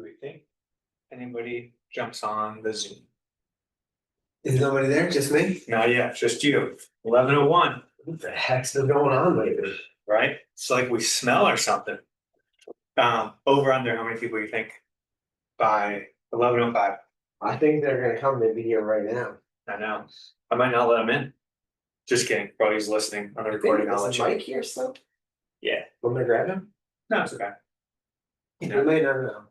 Do we think anybody jumps on the Zoom? Is nobody there? Just me? Not yet, just you. 11:01, What the heck's been going on lately? right? It's like we smell or something. Over under, how many people you think by 11:05? I think they're gonna come maybe here right now. I know. I might not let him in. Just kidding. Bro, he's listening on the recording. I'll let Is you. Mike here still? Yeah. I'm gonna grab him. No, it's okay. You We know. might not know.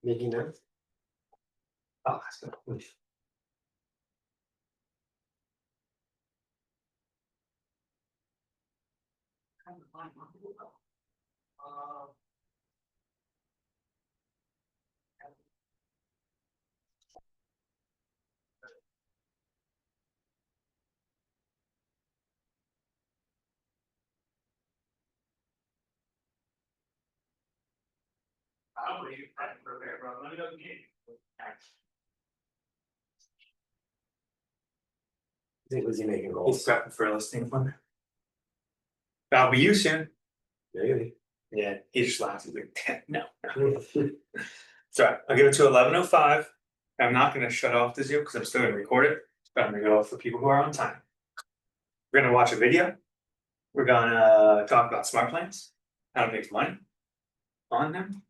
Mickey knows. Oh, that's good. I'll leave. I'm prepared, bro. Let me know the game. Was he making He's rolls? prepping for a listening appointment. That'll be you soon. Maybe. Yeah, he just laughs. He's like, no. Sorry, I'll give it to 11:05. I'm not gonna shut off the Zoom because I'm still gonna record it, but I'm gonna go for people who are on time. We're gonna watch a video. We're gonna talk about smart plans, how to make money on them.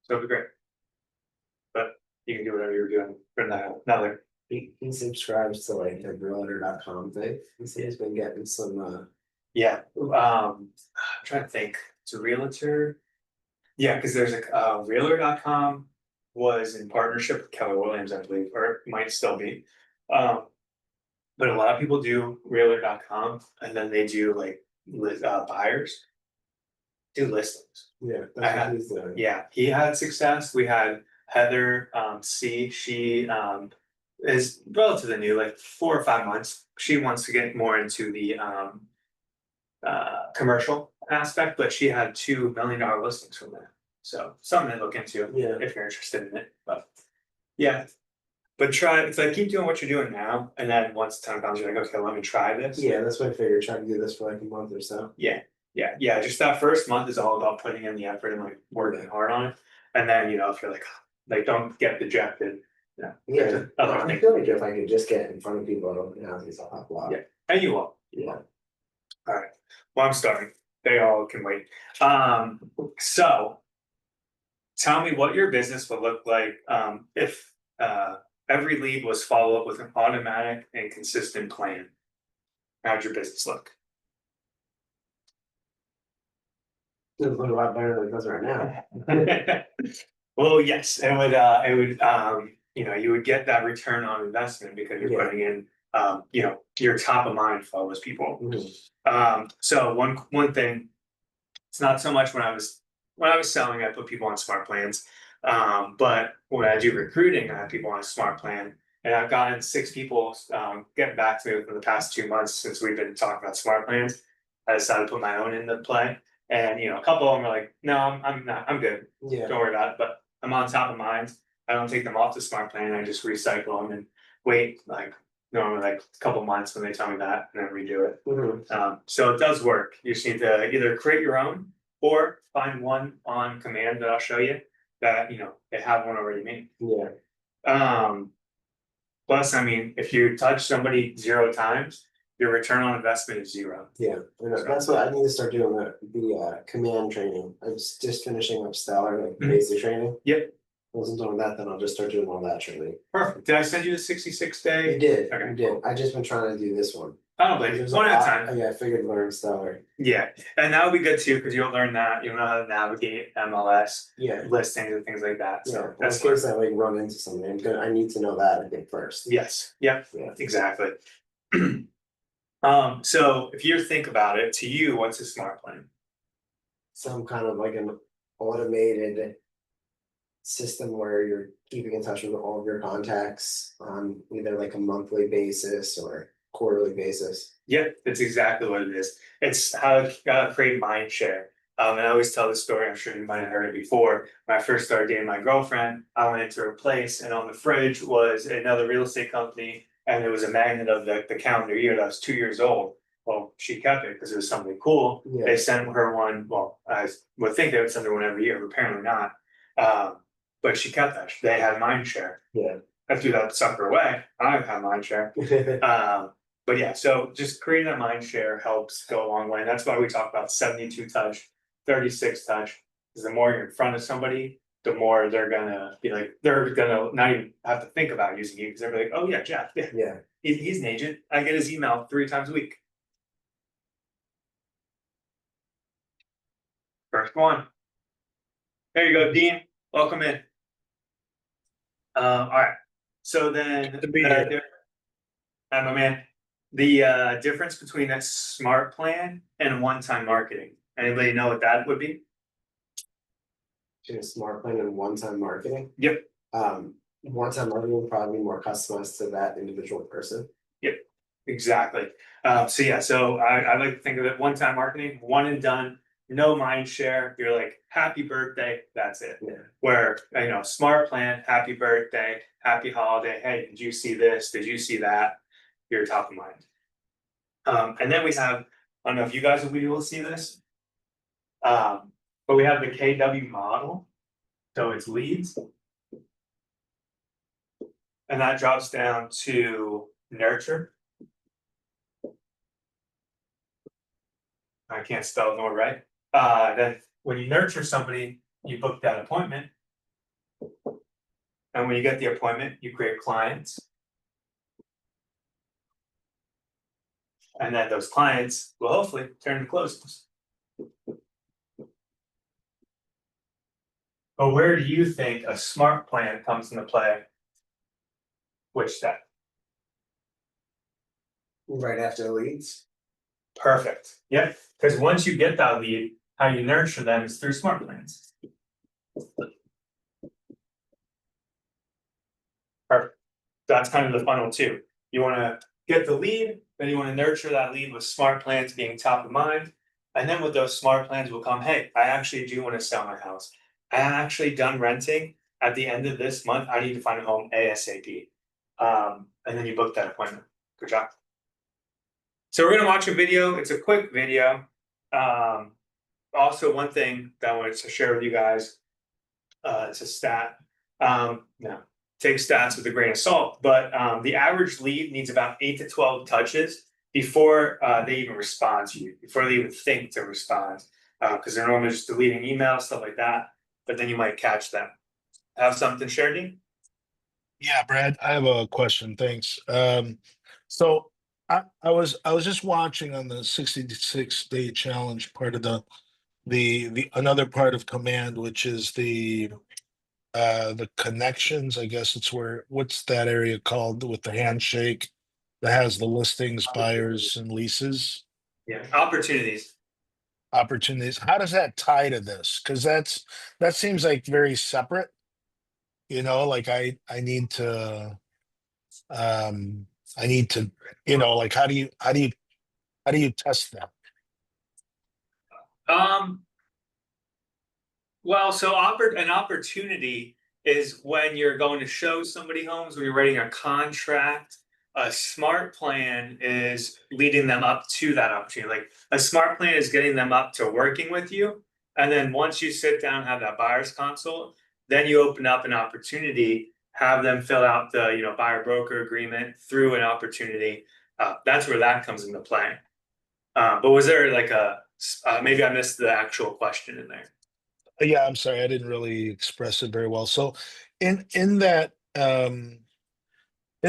So it'll be great. But you can do whatever you're doing for another. He subscribes to like the realtor.com thing. He's been getting some Yeah, I'm trying to think. It's a realtor. Yeah, because there's a realtor.com was in partnership with Keller Williams, I believe, or it might still be. But a lot of people do realtor.com and then they do like buyers do listings. yeah, I that's had- what he's doing. Yeah, he had success. We had Heather C. She is relatively new, like 4 or 5 months. She wants to get more into the commercial aspect, but she had $2 million listings from that. So something to look into Yeah. if you're interested in it. But yeah. But try it's like keep doing what you're doing now, and then once time comes, you're like, okay, let me try this. Yeah, that's what I figured. Try to do this for like a month or so. Yeah. Just that first month is all about putting in the effort and like working hard on it. And then if you're like don't get dejected. Yeah, there's no, other I things. feel like if I could just get in front of people at open houses, I'll have a lot. Yeah. And you will. Yeah. All right. Well, I'm starting. They all can wait. So tell me what your business would look like if every lead was followed up with an automatic and consistent plan. How'd your business look? It would look a lot better than it does right now. Well, yes, it would you would get that return on investment because you're Yeah. putting in you're top of mind for all those people. Mhm. So one thing, it's not so much when I was selling, I put people on smart plans. But when I do recruiting, I have people on a smart plan. And I've gotten 6 people getting back to me within the past 2 months since we've been talking about smart plans. I decided to put my own into play. And a couple of them are like, no, I'm not, I'm good. Yeah. Don't worry about it. But I'm on top of mind. I don't take them off the smart plan. I just recycle them and wait normally like a couple months when they tell me that and then redo it. Mhm. So it does work. You just need to either create your own or find one on command that I'll show you that they have one already made. Yeah. Plus, I mean, if you touch somebody 0 times, your return on investment is 0. Yeah. And that's what I need to start doing the command training. I was just finishing up Stellar, like Mhm. basic training. Yep. Once I'm done with that, then I'll just start doing all that training. Perfect. Did I send you the 66 day? You did. Okay. You did. I just been trying to do this one. I don't blame you. There's One at a lot- time. Yeah, I figured learn Stellar. Yeah, and that would be good too because you'll learn that you'll know how to navigate MLS Yeah. listings and things like that. Yeah. So That's that's in case I like run into something. I need to know that I think first. yes. Yep. Yeah. Exactly. So if you think about it, to you, what's a smart plan? Some kind of like an automated system where you're keeping in touch with all of your contacts on either like a monthly basis or quarterly basis. Yeah, that's exactly what it is. It's how to create mind share. And I always tell this story, I'm sure you might have heard it before. When I first started dating my girlfriend, I went into her place and on the fridge was another real estate company and it was a magnet of the calendar year that was 2 years old. Well, she kept it because it was something cool. Yeah. They sent her one, well, I would think they would send her one every year, but apparently not. But she kept that, they had mind share. Yeah. I threw that sucker away, I have mind share. But yeah, so just creating that mind share helps go a long way, and that's why we talk about 72 touch, 36 touch. Because the more you're in front of somebody, the more they're gonna be like, they're gonna not even have to think about using you, because they're like, oh yeah, Jeff, yeah, Yeah. he's an agent, I get his email 3 times a week. First one. There you go, Dean, welcome in. Alright, so then. Good to be here. My man, the difference between a smart plan and one-time marketing, anybody know what that would be? To a smart plan and one-time marketing. Yep. One-time marketing will probably be more customized to that individual person. Exactly. So yeah, so I like to think of it, one-time marketing, one and done, no mind share, you're like, happy birthday, that's it. Yeah. Where, smart plan, happy birthday, happy holiday, hey, did you see this, did you see that? You're top of mind. And then we have, I don't know if you guys will be able to see this. But we have the KW model, so it's leads. And that drops down to nurture. I can't spell nor right. Then when you nurture somebody, you book that appointment. And when you get the appointment, you create clients. And then those clients will hopefully turn to closings. But where do you think a smart plan comes into play? Which step? Right after the leads. Perfect. Yep. Because once you get that lead, how you nurture them is through smart plans. Perfect. That's kind of the funnel too. You want to get the lead, then you want to nurture that lead with smart plans being top of mind. And then with those smart plans will come, hey, I actually do want to sell my house. I'm actually done renting. At the end of this month, I need to find a home ASAP. And then you book that appointment. Good job. So we're gonna watch a video. It's a quick video. Also, one thing that I wanted to share with you guys, it's a stat. Take stats with a grain of salt, but the average lead needs about 8 to 12 touches before they even respond to you, before they even think to respond, because they're normally just deleting emails, stuff like that. But then you might catch them. Have something shared, Dean? Yeah, Brad, I have a question. Thanks. So I was just watching on the 66-day challenge part of the another part of command, which is the connections. I guess it's what's that area called with the handshake that has the listings, buyers, and leases Yeah. Opportunities. opportunities. How does that tie to this? Because that seems like very separate. Like I need to um like how do you test that? Well, so an opportunity is when you're going to show somebody homes, when you're writing a contract. A smart plan is leading them up to that opportunity. Like a smart plan is getting them up to working with you. And then once you sit down, have that buyer's consult, then you open up an opportunity, have them fill out the buyer broker agreement through an opportunity. That's where that comes into play. But was there like maybe I missed the actual question in there? Yeah, I'm sorry, I didn't really express it very well. So in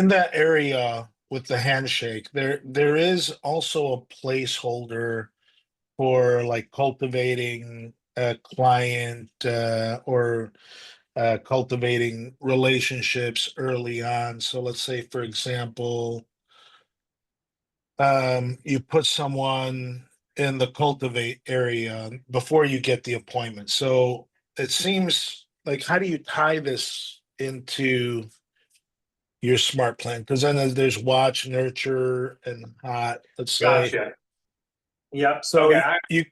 that area with the handshake, there is also a placeholder for like cultivating a client or cultivating relationships early on. So let's say, for example, you put someone in the cultivate area before you get the appointment. So it seems like, how do you tie this into your smart plan? Because then there's watch, nurture, and hot, let's say. Gotcha. Yep. So Okay.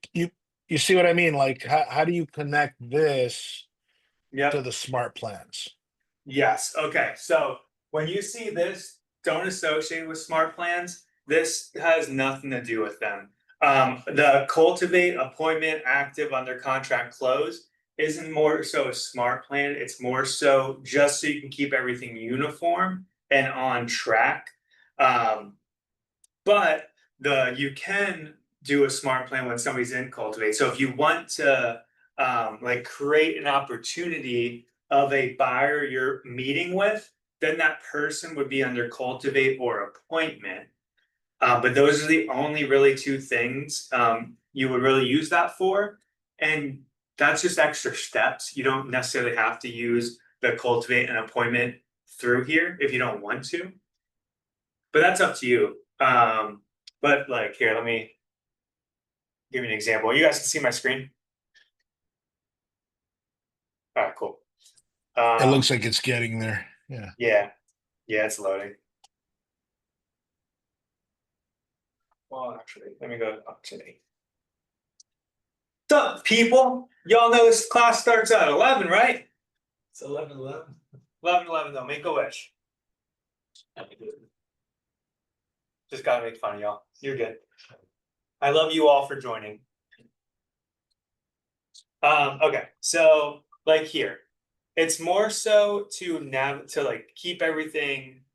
you see what I mean? Like, how do you connect this to Yep. the smart plans? Yes. Okay. So when you see this, don't associate with smart plans. This has nothing to do with them. The cultivate, appointment, active, under contract, close isn't more so a smart plan, it's more so just so you can keep everything uniform and on track. But you can do a smart plan when somebody's in Cultivate. So if you want to like create an opportunity of a buyer you're meeting with, then that person would be under Cultivate or appointment. But those are the only really two things you would really use that for. And that's just extra steps. You don't necessarily have to use the Cultivate an appointment through here if you don't want to. But that's up to you. But like here, let me give you an example. You guys can see my screen. All right, cool. It looks like it's getting there. Yeah. Yeah, it's loading. Well, actually, let me go up today. What's up, people? Y'all know this class starts at 11, right? It's 11:11. 11 though, make a wish. Just gotta make fun of y'all. You're good. I love you all for joining. Okay, so like here, it's more so to like keep everything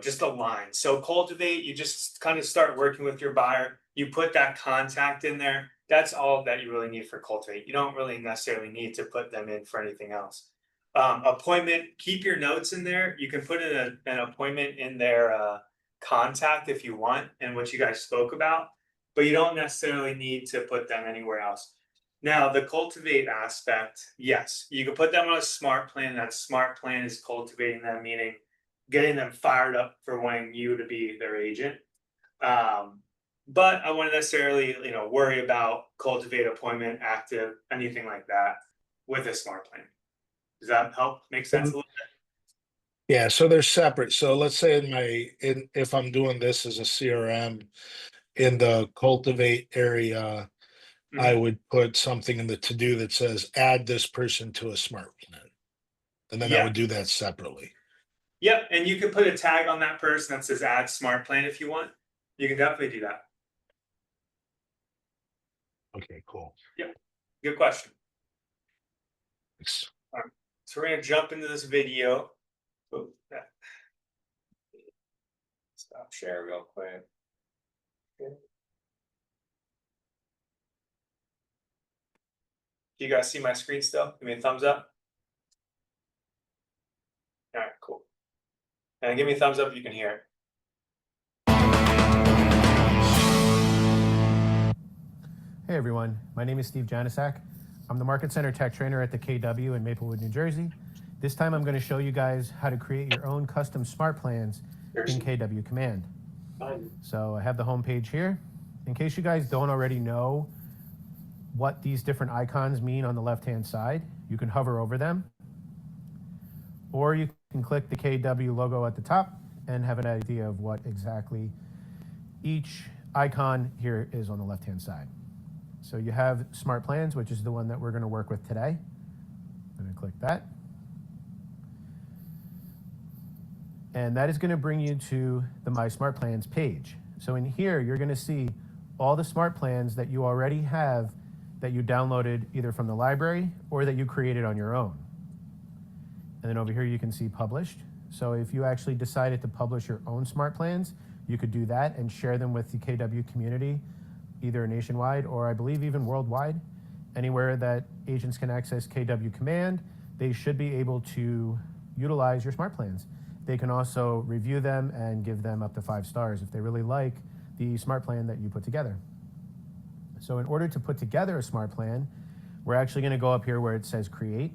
just aligned. So Cultivate, you just kind of start working with your buyer, you put that contact in there. That's all that you really need for Cultivate. You don't really necessarily need to put them in for anything else. Appointment, keep your notes in there. You can put in an appointment in their contact if you want and what you guys spoke about, but you don't necessarily need to put them anywhere else. Now, the Cultivate aspect, yes, you can put them on a smart plan. That smart plan is cultivating them, meaning getting them fired up for wanting you to be their agent. But I wouldn't necessarily, worry about Cultivate appointment active, anything like that with a smart plan. Does that help make sense a little bit? Yeah, so they're separate. So let's say if I'm doing this as a CRM in the Cultivate area, I would put something in the to-do that says add this person to a smart plan. And then I Yeah. would do that separately. Yep, and you can put a tag on that person that says add smart plan if you want. You can definitely do that. Okay, cool. Good question. Thanks. So we're gonna jump into this video. Stop share real quick. Okay. Do you guys see my screen still? Give me a thumbs up. All right, cool. And give me a thumbs up if you can hear it. Hey everyone, my name is Steve Janisak. I'm the Market Center Tech Trainer at the KW in Maplewood, New Jersey. This time I'm going to show you guys how to create your own custom smart plans in KW Command. So I have the home page here. In case you guys don't already know what these different icons mean on the left-hand side, you can hover over them, or you can click the KW logo at the top and have an idea of what exactly each icon here is on the left-hand side. So you have Smart Plans, which is the one that we're going to work with today. I'm going to click that. And that is going to bring you to the My Smart Plans page. So in here, you're going to see all the smart plans that you already have that you downloaded either from the library or that you created on your own. And then over here, you can see published. So if you actually decided to publish your own smart plans, you could do that and share them with the KW community, either nationwide or I believe even worldwide. Anywhere that agents can access KW Command, they should be able to utilize your smart plans. They can also review them and give them up to 5 stars if they really like the smart plan that you put together. So in order to put together a smart plan, we're actually going to go up here where it says create.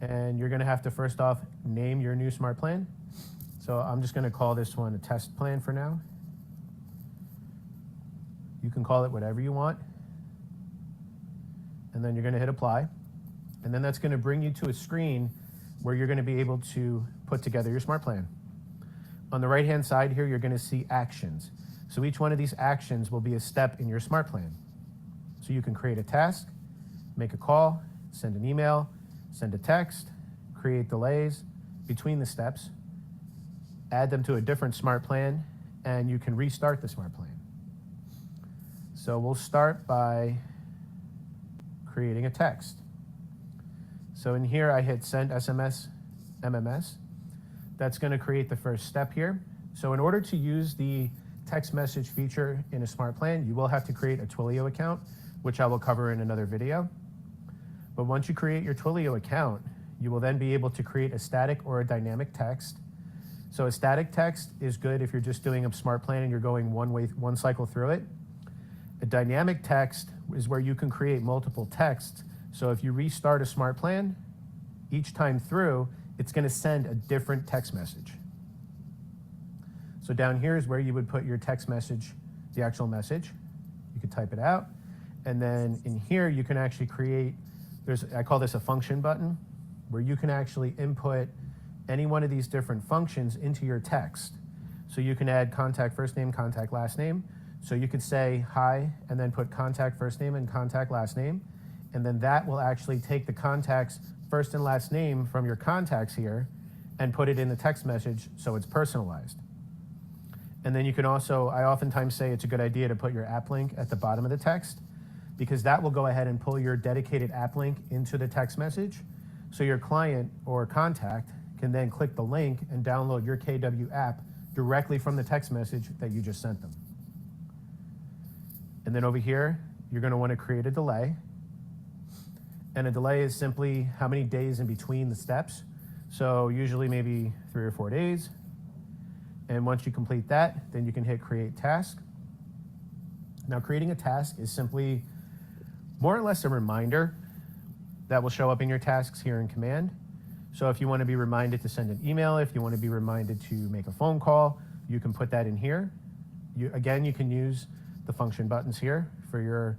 And you're going to have to first off name your new smart plan. So I'm just going to call this one a test plan for now. You can call it whatever you want. And then you're going to hit apply. And then that's going to bring you to a screen where you're going to be able to put together your smart plan. On the right-hand side here, you're going to see actions. So each one of these actions will be a step in your smart plan. So you can create a task, make a call, send an email, send a text, create delays between the steps, add them to a different smart plan, and you can restart the smart plan. So we'll start by creating a text. So in here, I hit send SMS, MMS. That's going to create the first step here. So in order to use the text message feature in a smart plan, you will have to create a Twilio account, which I will cover in another video. But once you create your Twilio account, you will then be able to create a static or a dynamic text. So a static text is good if you're just doing a smart plan and you're going one cycle through it. A dynamic text is where you can create multiple texts. So if you restart a smart plan, each time through, it's going to send a different text message. So down here is where you would put your text message, the actual message. You could type it out. And then in here, you can actually create, I call this a function button, where you can actually input any one of these different functions into your text. So you can add contact first name, contact last name. So you could say hi, and then put contact first name and contact last name. And then that will actually take the contact's first and last name from your contacts here and put it in the text message so it's personalized. And then you can also, I oftentimes say it's a good idea to put your app link at the bottom of the text, because that will go ahead and pull your dedicated app link into the text message. So your client or contact can then click the link and download your KW app directly from the text message that you just sent them. And then over here, you're going to want to create a delay. And a delay is simply how many days in between the steps. So usually maybe 3 or 4 days. And once you complete that, then you can hit create task. Now creating a task is simply more or less a reminder that will show up in your tasks here in Command. So if you want to be reminded to send an email, if you want to be reminded to make a phone call, you can put that in here. Again, you can use the function buttons here for your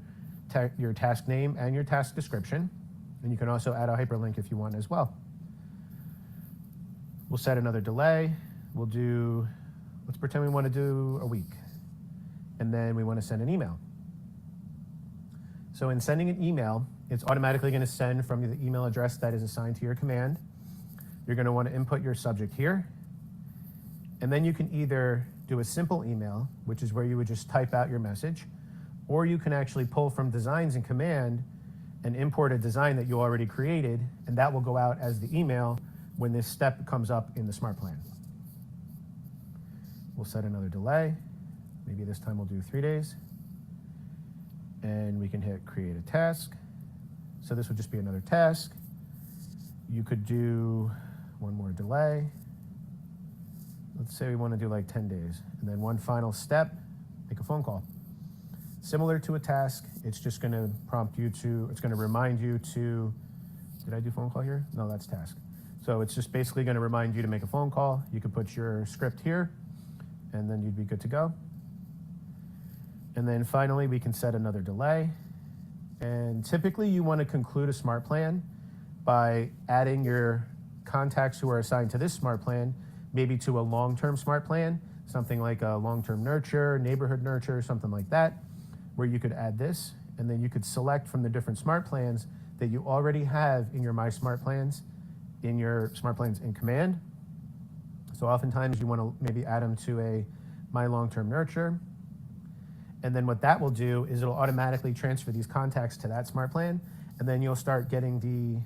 task name and your task description. And you can also add a hyperlink if you want as well. We'll set another delay. We'll do, let's pretend we want to do a week. And then we want to send an email. So in sending an email, it's automatically going to send from the email address that is assigned to your command. You're going to want to input your subject here. And then you can either do a simple email, which is where you would just type out your message, or you can actually pull from designs in command and import a design that you already created, and that will go out as the email when this step comes up in the smart plan. We'll set another delay. Maybe this time we'll do 3 days. And we can hit create a task. So this would just be another task. You could do one more delay. Let's say we want to do like 10 days. And then one final step, make a phone call. Similar to a task, it's just going to prompt you to, it's going to remind you to, did I do phone call here? No, that's task. So it's just basically going to remind you to make a phone call. You could put your script here, and then you'd be good to go. And then finally, we can set another delay. And typically you want to conclude a smart plan by adding your contacts who are assigned to this smart plan, maybe to a long-term smart plan, something like a long-term nurture, neighborhood nurture, something like that, where you could add this, and then you could select from the different smart plans that you already have in your My Smart Plans, in your Smart Plans in Command. So oftentimes you want to maybe add them to a My Long-Term Nurture. And then what that will do is it'll automatically transfer these contacts to that smart plan, and then you'll start getting the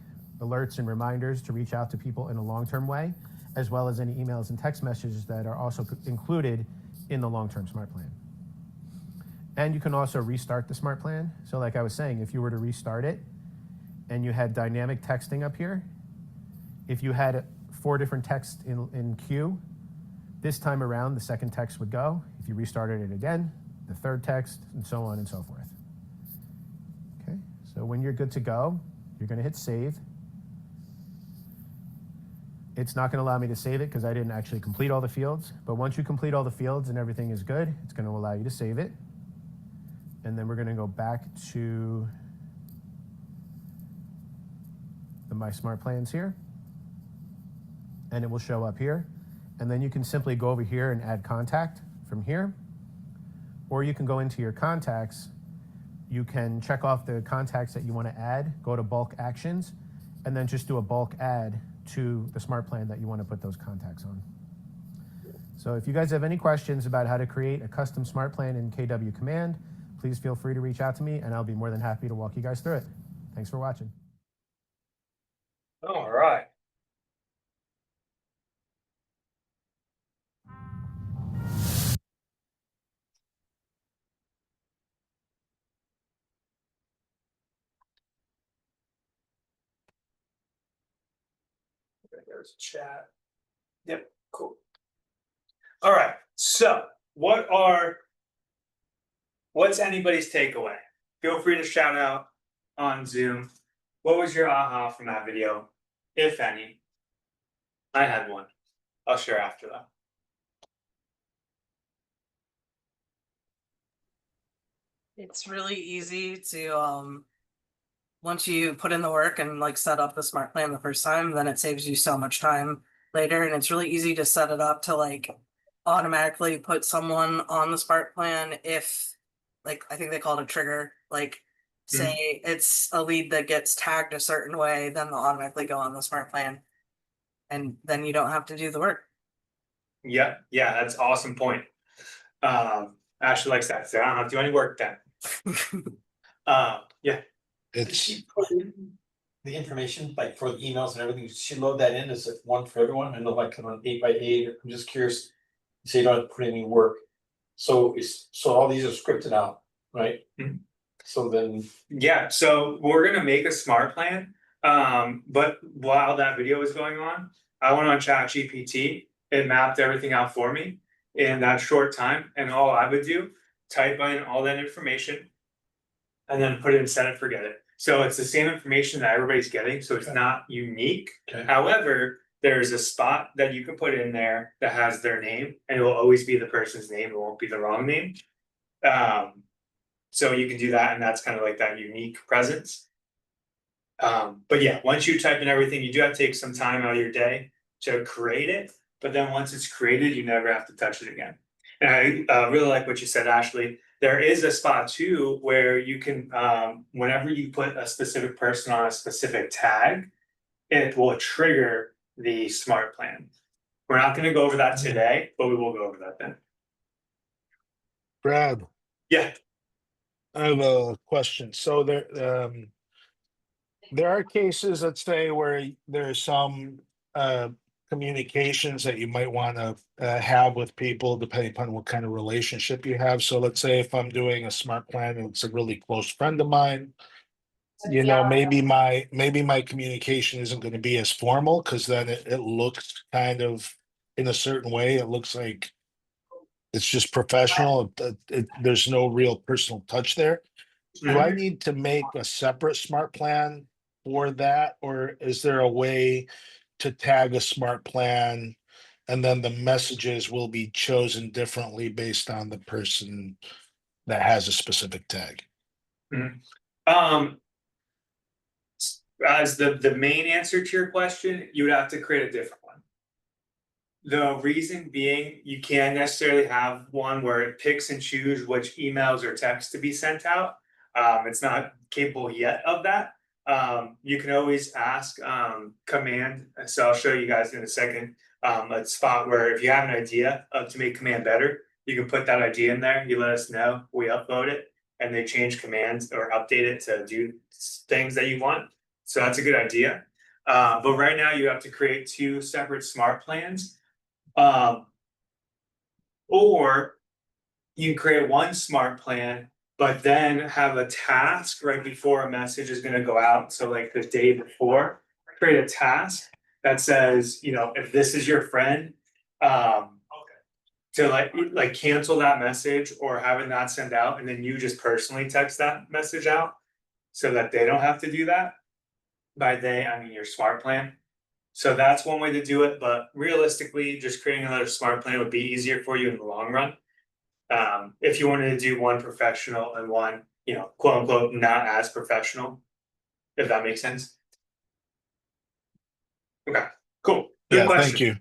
alerts and reminders to reach out to people in a long-term way, as well as any emails and text messages that are also included in the long-term smart plan. And you can also restart the smart plan. So like I was saying, if you were to restart it and you had dynamic texting up here, if you had 4 different texts in queue, this time around the second text would go. If you restarted it again, the third text, and so on and so forth. Okay, so when you're good to go, you're going to hit save. It's not going to allow me to save it because I didn't actually complete all the fields. But once you complete all the fields and everything is good, it's going to allow you to save it. And then we're going to go back to the My Smart Plans here. And it will show up here. And then you can simply go over here and add contact from here. Or you can go into your contacts. You can check off the contacts that you want to add, go to bulk actions, and then just do a bulk add to the smart plan that you want to put those contacts on. So if you guys have any questions about how to create a custom smart plan in KW Command, please feel free to reach out to me and I'll be more than happy to walk you guys through it. Thanks for watching. All right. There's chat. Yep, cool. All right, so what's anybody's takeaway? Feel free to shout out on Zoom. What was your aha from that video, if any? I had one. I'll share after that. It's really easy to once you put in the work and like set up the smart plan the first time, then it saves you so much time later. And it's really easy to set it up to like automatically put someone on the smart plan if, like, I think they call it a trigger, like say it's a lead that gets tagged a certain way, then they'll automatically go on the smart plan. And then you don't have to do the work. Yeah, that's awesome point. Ashley likes that, so I don't have to do any work then. Yeah, It's, Put in the information, like for the emails and everything, she load that in as if one for everyone, and like kind of an 8x8, I'm just curious. So you don't have to put any work, so all these are scripted out, right? Mhm. So then, yeah, so we're gonna make a smart plan. But while that video was going on, I went on ChatGPT. It mapped everything out for me in that short time, and all I would do, type in all that information and then put it in set it, forget it. So it's the same information that everybody's getting, so it's Okay. not unique. Okay. However, there's a spot that you can put in there that has their name, and it will always be the person's name, it won't be the wrong name. So you can do that, and that's kind of like that unique presence. But yeah, once you type in everything, you do have to take some time out of your day to create it, but then once it's created, you never have to touch it again. And I really like what you said, Ashley. There is a spot too where you can, whenever you put a specific person on a specific tag, it will trigger the smart plan. We're not gonna go over that today, but we will go over that then. Brad, Yeah, I have a question. So there are cases, let's say, where there's some communications that you might want to have with people depending upon what kind of relationship you have. So let's say if I'm doing a smart plan and it's a really close friend of mine, you know, maybe my communication isn't going to be as formal because then it looks kind of in a certain way. It looks like it's just professional. There's no real personal touch there. Do I need to make a separate smart plan for that, or is there a way to tag a smart plan and then the messages will be chosen differently based on the person that has a specific tag? as the main answer to your question, you would have to create a different one. The reason being, you can't necessarily have one where it picks and chooses which emails or texts to be sent out. It's not capable yet of that. You can always ask command. So I'll show you guys in a second. A spot where if you have an idea of to make command better, you can put that idea in there. You let us know, we upload it, and they change commands or update it to do things that you want. So that's a good idea. But right now you have to create two separate smart plans. Or you can create one smart plan, but then have a task right before a message is gonna go out. So like the day before, create a task that says, you know, if this is your friend, to like cancel that message or have it not send out, and then you just personally text that message out so that they don't have to do that. By they, I mean your smart plan. So that's one way to do it, but realistically, just creating another smart plan would be easier for you in the long run. If you wanted to do one professional and one, you know, quote unquote, not as professional, if that makes sense. Okay, cool. Good Yeah, question. thank you.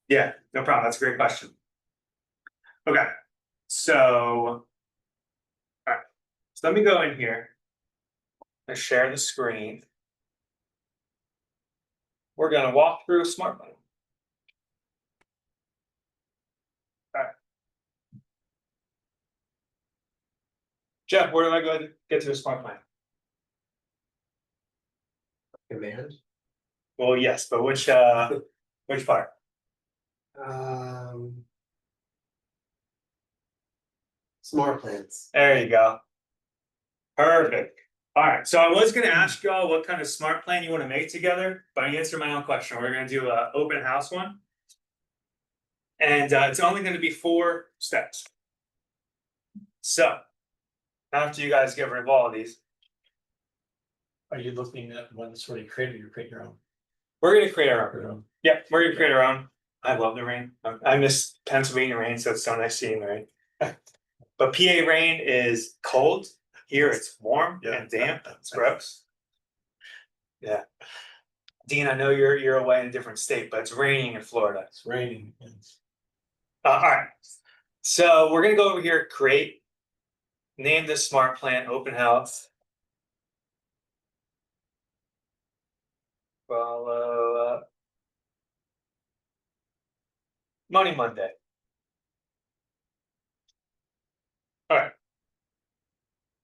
Yeah, no problem. That's a great question. Okay, so. All right, so let me go in here and share the screen. We're gonna walk through a smart plan. Jeff, where do I go to get to a smart plan? Command. Well, yes, but which part? Um. Smart plans. There you go. Perfect. Alright, so I was gonna ask y'all what kind of smart plan you wanna make together, but I answered my own question. We're gonna do a open house one. And it's only gonna be 4 steps. So. After you guys get rid of all of these, Are you looking at one that's already created, you create your own? we're gonna create our own. Your own? Yep, we're gonna create our own. I love the rain. I miss Pennsylvania rain, so it's so nice seeing the rain. But PA rain is cold. Here it's warm and damp. It's gross. Yeah. Dean, I know you're away in a different state, but it's raining in Florida. It's raining. Alright. So we're gonna go over here, create. Name this smart plan open house. Follow up. Money Monday. Alright.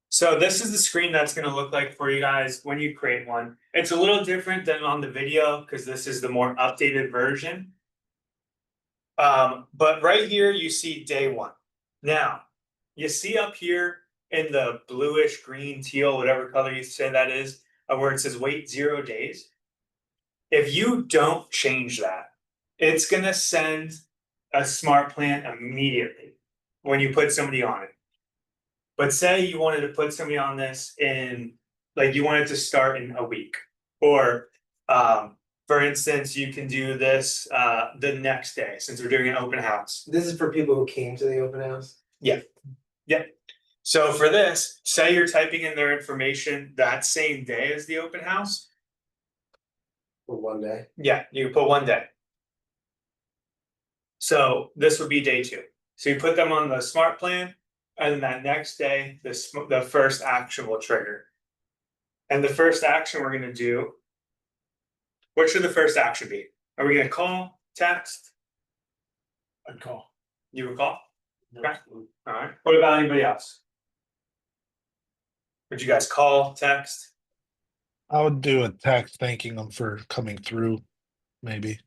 So this is the screen that's gonna look like for you guys when you create one. It's a little different than on the video because this is the more updated version. But right here you see day 1. Now, you see up here in the bluish, green, teal, whatever color you say that is, where it says wait 0 days. If you don't change that, it's gonna send a smart plan immediately when you put somebody on it. But say you wanted to put somebody on this in, like you wanted to start in a week, or for instance, you can do this the next day since we're doing an open house. This is for people who came to the open house. Yeah. So for this, say you're typing in their information that same day as the open house. For one day. Yeah, you put 1 day. So this would be day 2. So you put them on the smart plan, and then that next day, the first action will trigger. And the first action we're gonna do. What should the first action be? Are we gonna call, text? I'd call. You would call? Okay. Alright, what about anybody else? Would you guys call, text? I would do a text thanking them for coming through, maybe.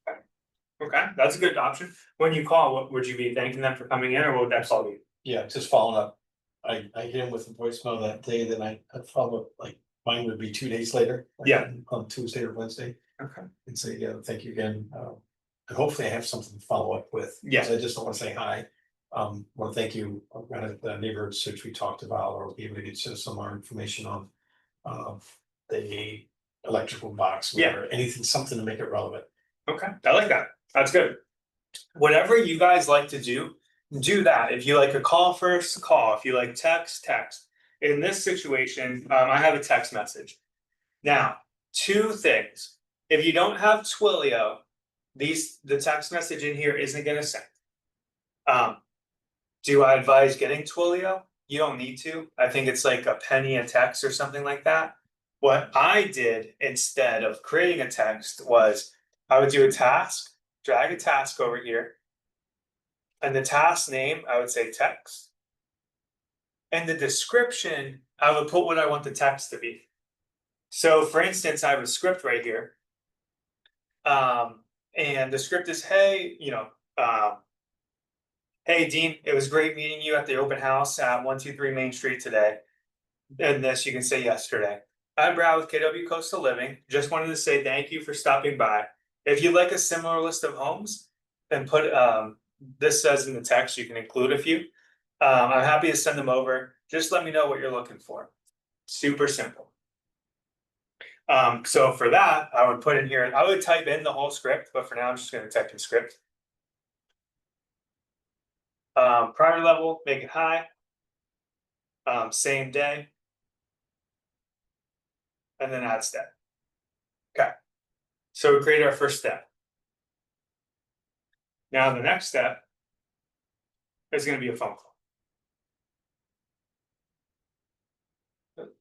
Okay, that's a good option. When you call, what would you be thanking them for coming in, or what would that call be? Yeah, just following up. I hit him with a voicemail that day, then I'd follow up, like, mine would be 2 days later. like, Yeah. On Tuesday or Wednesday, Okay. and say, yeah, thank you again, and hopefully I have something to follow up with. 'Cause Yeah. I just don't wanna say hi. Wanna thank you, the neighborhood search we talked about, or be able to get you some more information on. The electrical box, Yeah. whatever, anything, something to make it relevant. Okay, I like that. That's good. Whatever you guys like to do that. If you like a call first, call. If you like text, text. In this situation, I have a text message. Now, 2 things. If you don't have Twilio, the text message in here isn't gonna send. Do I advise getting Twilio? You don't need to. I think it's like a penny a text or something like that. What I did instead of creating a text was I would do a task, drag a task over here. And the task name, I would say text. And the description, I would put what I want the text to be. So for instance, I have a script right here. And the script is, hey, hey Dean, it was great meeting you at the open house at 123 Main Street today. And this you can say yesterday. I'm Brad with KW Coastal Living. Just wanted to say thank you for stopping by. If you'd like a similar list of homes, then put this says in the text, you can include a few. I'm happy to send them over. Just let me know what you're looking for. Super simple. So for that, I would put in here, I would type in the whole script, but for now I'm just gonna type in script. Priority level, make it high. Same day. And then add step. Okay. So we created our first step. Now the next step is gonna be a phone call.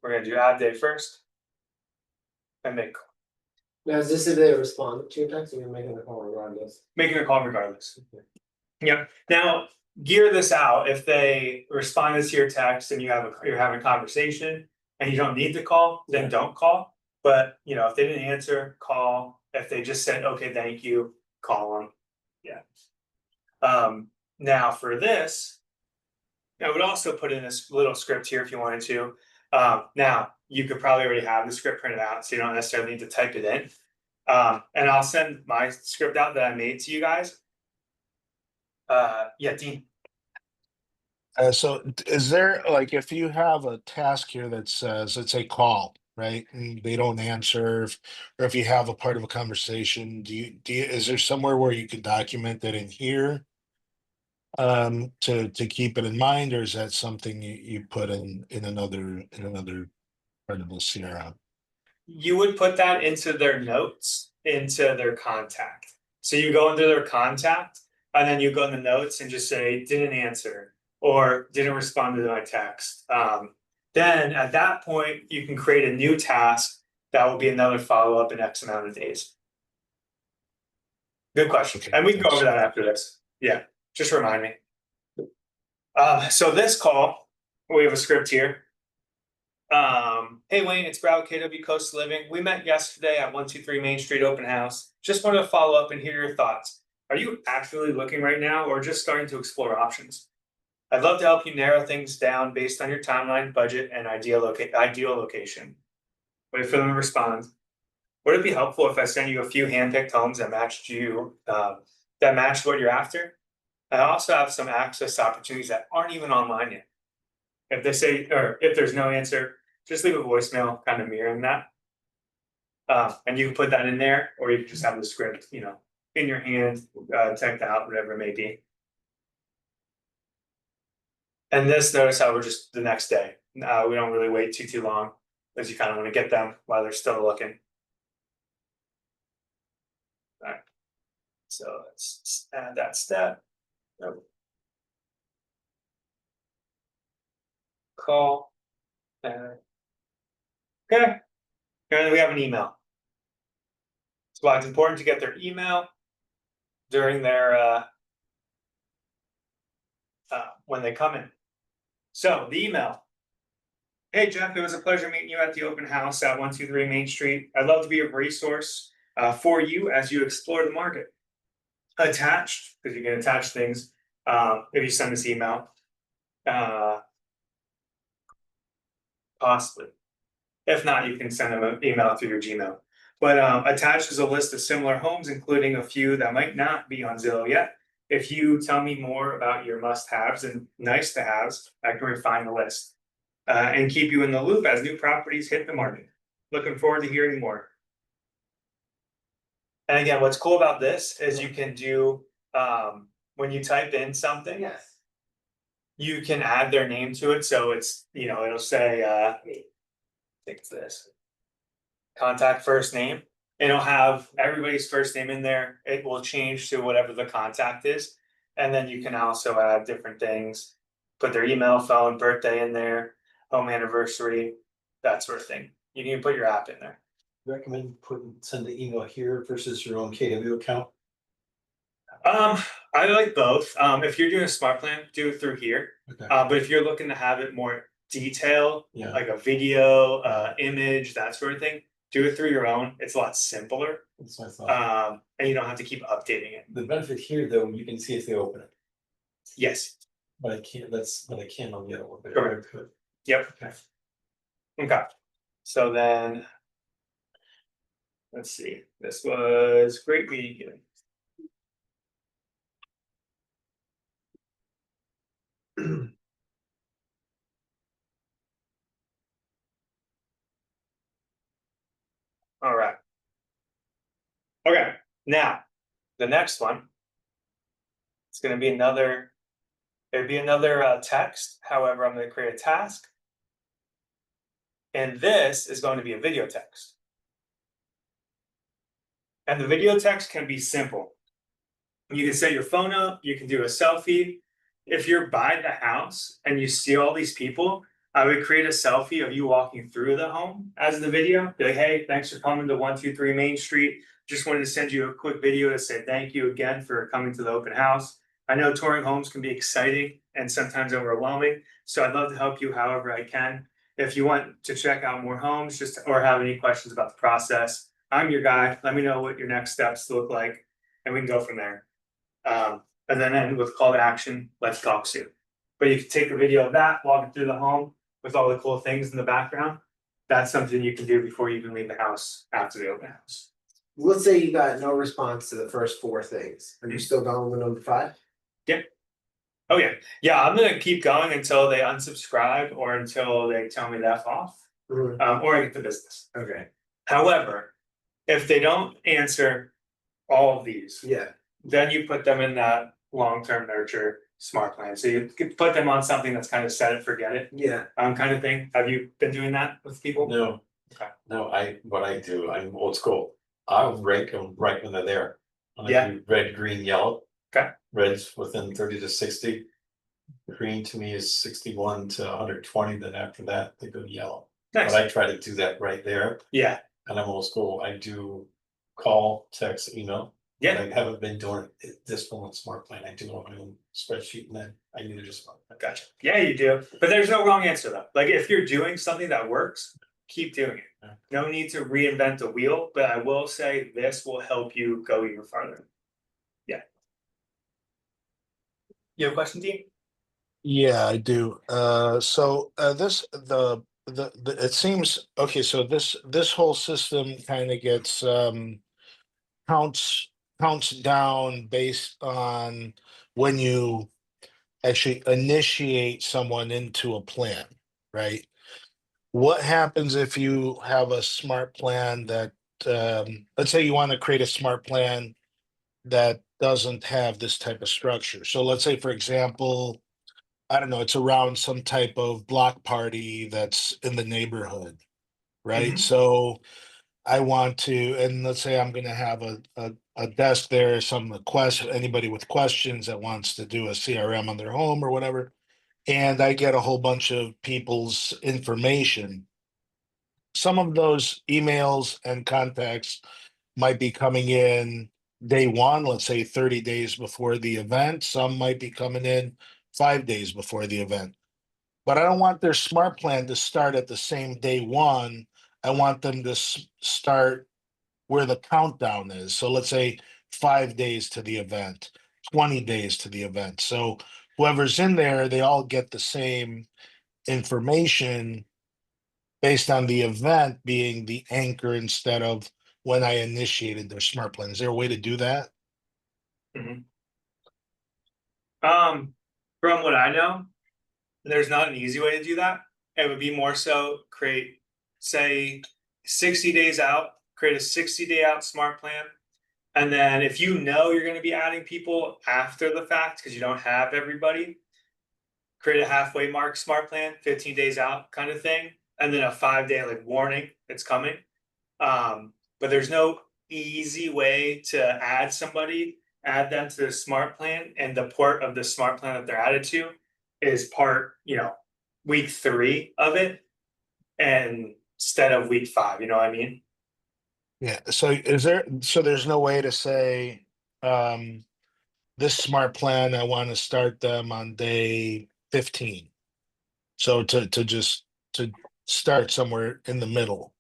We're gonna do add day first. And make call. Now, is this if they respond to your text, or you're making a call regardless? Making a call regardless. Yep. Now, gear this out. If they responded to your text and you're having a conversation and you don't need to call, then don't call. But you know, if they didn't answer, call. If they just said, okay, thank you, call them. Yeah. Now for this, I would also put in this little script here if you wanted to. Now you could probably already have the script printed out, so you don't necessarily need to type it in. And I'll send my script out that I made to you guys. Yeah, Dean. So is there, like, if you have a task here that says, let's say call, right? And they don't answer, or if you have a part of a conversation, is there somewhere where you can document that in here? To keep it in mind, or is that something you put in another part of the CRM? You would put that into their notes, into their contact. So you go into their contact and then you go in the notes and just say, didn't answer or didn't respond to my text. Then at that point, you can create a new task that will be another follow-up in X amount of days. Good question. Okay, And we can go thanks. over that after this. Yeah, just remind me. So this call, we have a script here. Hey Wayne, it's Brad, KW Coast Living. We met yesterday at 123 Main Street Open House. Just wanted to follow up and hear your thoughts. Are you actively looking right now or just starting to explore options? I'd love to help you narrow things down based on your timeline, budget, and ideal location. Wait for them to respond. Would it be helpful if I send you a few handpicked homes that matched you, that match what you're after? I also have some access to opportunities that aren't even online yet. If they say, or if there's no answer, just leave a voicemail kind of mirroring that. And you can put that in there, or you can just have the script, you know, in your hand, typed out, whatever it may be. And this, notice how we're just the next day. We don't really wait too long, because you kind of want to get them while they're still looking. All right. So let's add that step. Nope. Call. Okay. And we have an email. That's why it's important to get their email during their when they come in. So the email. Hey Jeff, it was a pleasure meeting you at the open house at 123 Main Street. I'd love to be a resource for you as you explore the market. Attached, because you can attach things if you send this email. Possibly. If not, you can send them an email through your Gmail. But attached is a list of similar homes, including a few that might not be on Zillow yet. If you tell me more about your must-haves and nice-to-haves, I can refine the list and keep you in the loop as new properties hit the market. Looking forward to hearing more. And again, what's cool about this is you can do when you type in something, Yes. you can add their name to it. So it's, you know, it'll say, I think it's this. Contact first name. It'll have everybody's first name in there. It will change to whatever the contact is. And then you can also add different things, put their email, phone, birthday in there, home anniversary, that sort of thing. You can put your app in there. Recommend send the email here versus your own KW account. I like both. If you're doing a smart plan, do it through here. Okay. But if you're looking to have it more detailed, Yeah. like a video, image, that sort of thing, do it through your own. It's a lot simpler. That's what I thought. And you don't have to keep updating it. The benefit here, though, you can see if they open it, Yes. but I can't. But I can on the other one. But Correct. Good. Yep. Okay. Okay. So then, let's see. This was great meeting you. All right. Okay, now, the next one. It's gonna be another. It'd be another text, however, I'm gonna create a task. And this is going to be a video text. And the video text can be simple. You can set your phone up, you can do a selfie. If you're by the house and you see all these people, I would create a selfie of you walking through the home as the video. Be like, hey, thanks for coming to 123 Main Street. Just wanted to send you a quick video to say thank you again for coming to the open house. I know touring homes can be exciting and sometimes overwhelming, so I'd love to help you however I can. If you want to check out more homes, just or have any questions about the process, I'm your guy. Let me know what your next steps look like, and we can go from there. And then end with call to action. Let's talk soon. But you can take a video of that, walking through the home with all the cool things in the background. That's something you can do before you even leave the house after the open house. Let's say you got no response to the first four things. Are you still going with number five? Oh yeah, I'm gonna keep going until they unsubscribe or until they tell me to F off, or I get the business. Okay, However, if they don't answer all of these, yeah, then you put them in that long-term nurture smart plan. So you could put them on something that's kind of set it, forget it, yeah, kind of thing. Have you been doing that with people? No. Okay. No, what I do, I'm old school. I'll rank them right when they're there. I Yeah. do red, green, yellow. Okay. Red's within 30 to 60. Green to me is 61 to 120, then after that, they go to yellow. Nice. But I try to do that right there, Yeah, and I'm old school. I do call, text, email. But yeah, I haven't been doing this one with Smart Plan. I do it on my own spreadsheet, and then I need to just. gotcha. Yeah, you do. But there's no wrong answer though. Like if you're doing something that works, keep doing it. Yeah. No need to reinvent the wheel, but I will say this will help you go even farther. Yeah. You have a question, Dean? Yeah, I do. So it seems okay. So this whole system kind of gets counts counts down based on when you actually initiate someone into a plan, right? What happens if you have a smart plan that let's say you want to create a smart plan that doesn't have this type of structure. So let's say, for example, I don't know, it's around some type of block party that's in the neighborhood, right? Mhm. So I want to, and let's say I'm going to have a desk there, anybody with questions that wants to do a CRM on their home or whatever, and I get a whole bunch of people's information. Some of those emails and contacts might be coming in day one, let's say 30 days before the event. Some might be coming in 5 days before the event. But I don't want their smart plan to start at the same day one. I want them to start where the countdown is. So let's say 5 days to the event, 20 days to the event. So whoever's in there, they all get the same information based on the event being the anchor instead of when I initiated their smart plan. Is there a way to do that? From what I know, there's not an easy way to do that. It would be more so create, say, 60 days out, create a 60-day out smart plan. And then if you know you're going to be adding people after the fact because you don't have everybody, create a halfway mark smart plan, 15 days out kind of thing. And then a 5-day like warning it's coming. But there's no easy way to add them to the smart plan, and the part of the smart plan that they're added to is part, week 3 of it, and instead of week 5, you know what I mean? Yeah. So there's no way to say this smart plan, I want to start them on day 15. So to start somewhere in the middle.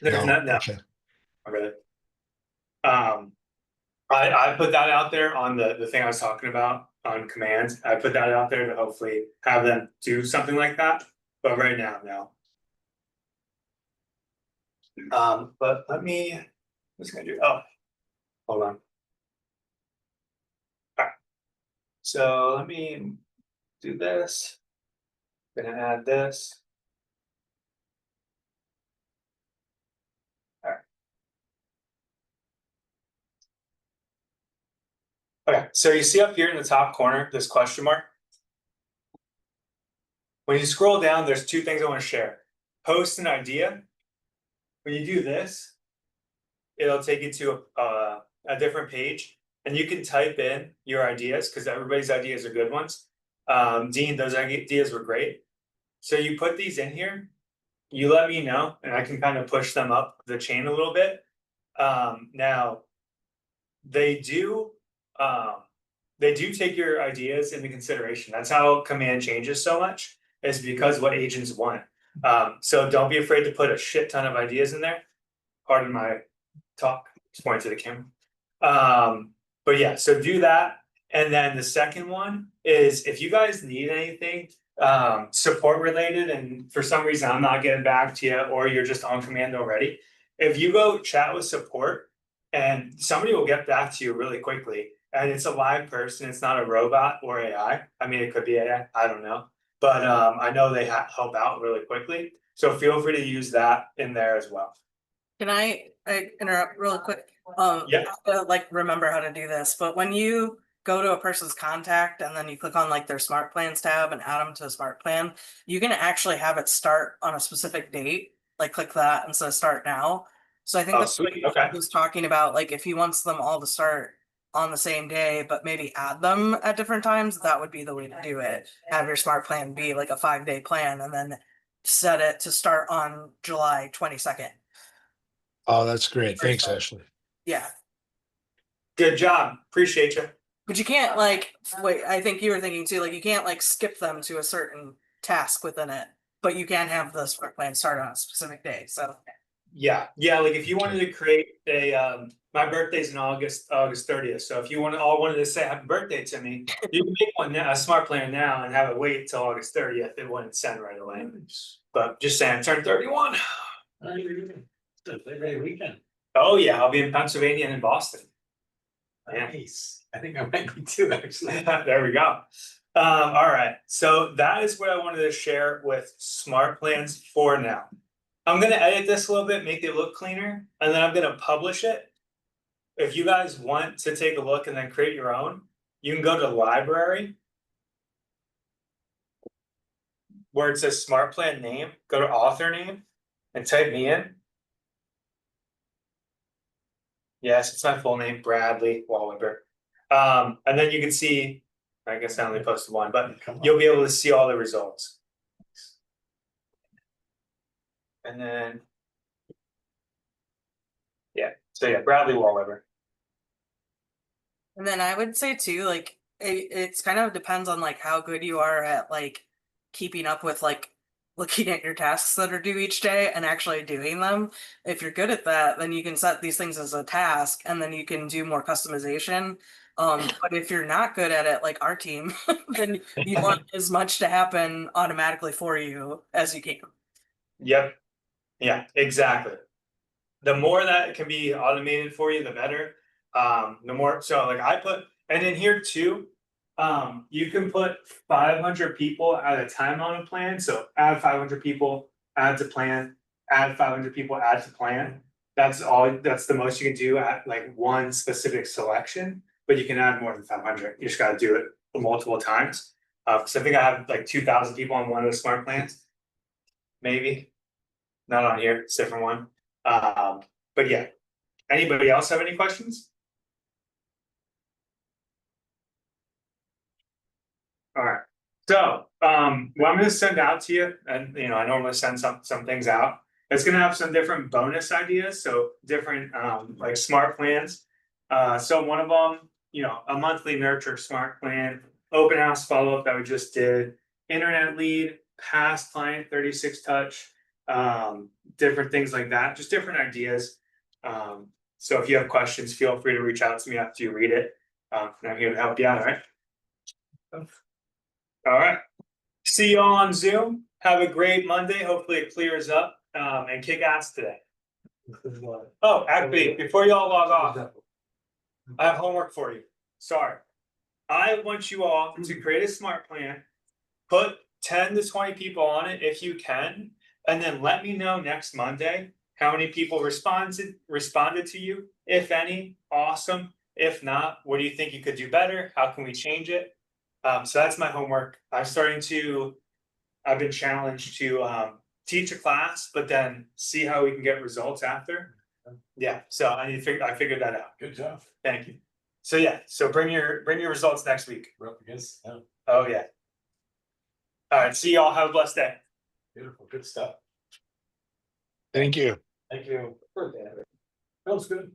There's No. no, Okay. really. I put that out there on the thing I was talking about on commands. I put that out there to hopefully have them do something like that. But right now, no. But what's gonna do? Oh, hold on. Alright. So let me do this. Gonna add this. Alright. Okay, so you see up here in the top corner, this question mark? When you scroll down, there's 2 things I want to share. Post an idea. When you do this, it'll take you to a different page, and you can type in your ideas because everybody's ideas are good ones. Dean, those ideas were great. So you put these in here, you let me know, and I can kind of push them up the chain a little bit. Now, they do They do take your ideas into consideration. That's how command changes so much, is because what agents want. So don't be afraid to put a shit ton of ideas in there. Pardon my talk, just point to the camera. But yeah, so do that. And then the second one is if you guys need anything support related, and for some reason I'm not getting back to you, or you're just on command already, if you go chat with support and somebody will get back to you really quickly, and it's a live person, it's not a robot or AI. I mean, it could be AI, I don't know, but I know they help out really quickly, so feel free to use that in there as well. Can I interrupt really quick? Yeah. I have to, like, remember how to do this, but when you go to a person's contact and then you click on like their smart plans tab and add them to a smart plan, you can actually have it start on a specific date, like click that and so start now. So I think Oh, that's what sweet, okay. he was talking about, like if he wants them all to start on the same day, but maybe add them at different times, that would be the way to do it. Have your smart plan be like a 5-day plan and then set it to start on July 22nd. Oh, that's great. Thanks, Ashley. Yeah. Good job, appreciate you. But you can't like, wait, I think you were thinking too, like you can't like skip them to a certain task within it, but you can have the smart plan start on a specific day, so. Yeah, like if you wanted to create a, my birthday's in August 30th, so if you wanted to say happy birthday to me, you can make one now, a smart plan now, and have it wait till August 30th, it wouldn't send right away. But just saying, turn 31. Labor Day weekend. Oh yeah, I'll be in Pennsylvania and in Boston. Yeah. Nice. I think I might be too, actually. There we go. All right, so that is what I wanted to share with smart plans for now. I'm gonna edit this a little bit, make it look cleaner, and then I'm gonna publish it. If you guys want to take a look and then create your own, you can go to library, where it says smart plan name, go to author name and type me in. Yes, it's my full name, Bradley Wallenberg. And then you can see, I guess I only posted one, but you'll be able to see all the results. And then, yeah, so yeah, Bradley Wallenberg. And then I would say too, like it's kind of depends on like how good you are at like keeping up with like looking at your tasks that are due each day and actually doing them. If you're good at that, then you can set these things as a task and then you can do more customization. But if you're not good at it, like our team, then you want as much to happen automatically for you as you can. Yep. Yeah, exactly. The more that can be automated for you, the better. The more, so like I put, and in here too, you can put 500 people at a time on a plan. So add 500 people, add to plan, add 500 people, add to plan. That's the most you can do at like one specific selection, but you can add more than 500. You just got to do it multiple times. So I think I have like 2,000 people on one of the smart plans. Maybe. Not on here, it's a different one. But yeah. Anybody else have any questions? All right. So what I'm gonna send out to you, and I normally send some things out. It's gonna have some different bonus ideas, so different like smart plans. So one of them, a monthly nurture smart plan, open house follow-up that we just did, internet lead, past client 36 touch, different things like that, just different ideas. So if you have questions, feel free to reach out to me after you read it. And I'm here to help you out, all right? All right. See you all on Zoom. Have a great Monday. Hopefully it clears up and kick ass today. Oh, actually, before you all log off, I have homework for you. Sorry. I want you all to create a smart plan, put 10 to 20 people on it if you can, and then let me know next Monday how many people responded to you. If any, awesome. If not, what do you think you could do better? How can we change it? So that's my homework. I've been challenged to teach a class, but then see how we can get results after. Yeah, so I figured that out. Good job. Thank you. So yeah, so bring your results next week. We're up against, yeah, Oh yeah. All right, see y'all. Have a blessed day. beautiful, good stuff. Thank you. Thank you. That was good.